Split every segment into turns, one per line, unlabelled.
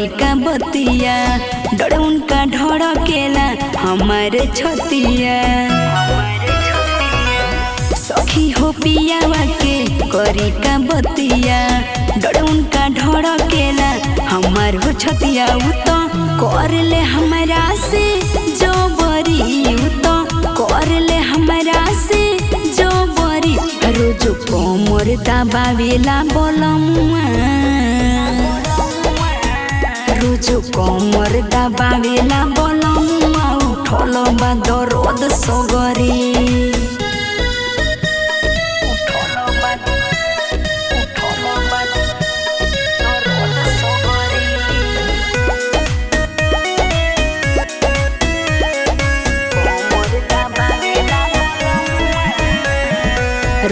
करी का बतिया डर उनका ढड़केला हमारे छतिया सखी हो पियावा के करी का बतिया डर उनका ढड़केला हमार हो छतिया उ तो कर ले हमरा से जो बरी उ तो कर ले हमरा से जो बरी रोज कोमर दबावेला बोलमुआ रोज कोमर दबावेला बोलमुआ उठल बा दर्द सगरी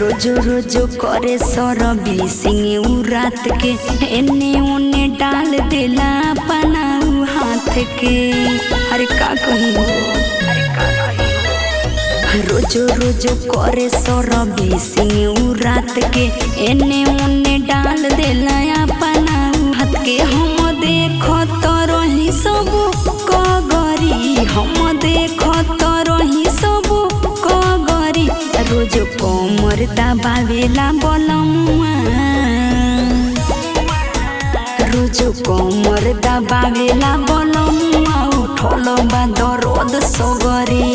रोजो रोजो करे सरबी सिंह उ रात के एने ओने डाल देला अपना उ हाथ के अरे का कही रोजो रोजो करे सरबी सिंह उ रात के एने ओने डाल देला अपना उ हाथ के हम देखो तो रही सब कगरी हम देखो तो रही सब कगरी रोज कोमर दबावेला बोलमुआ रोज कोमर दबावेला बोलमुआ उठल बा दर्द सगरी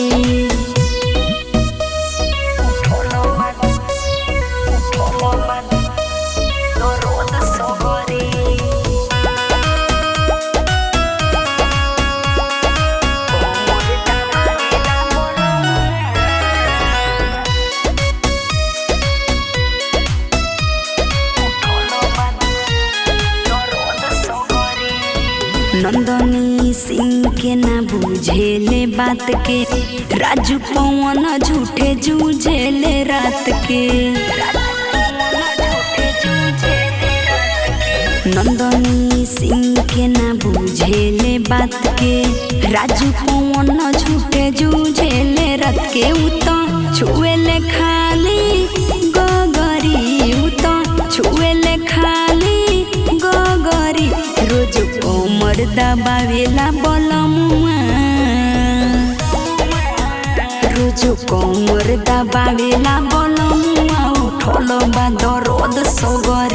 नंदनी सिंह के ना बुझेले बात के राजू पवन झूठे जूझेले रात के नंदनी सिंह के ना बुझेले बात के राजू पवन झूठे जूझेले रात के उ तो छुएले खाली गगरी उ तो छुएले खाली गगरी रोज कोमर दबावेला बोलमुआ रोज कोमर दबावेला बोलमुआ उठल बा दर्द सगरी।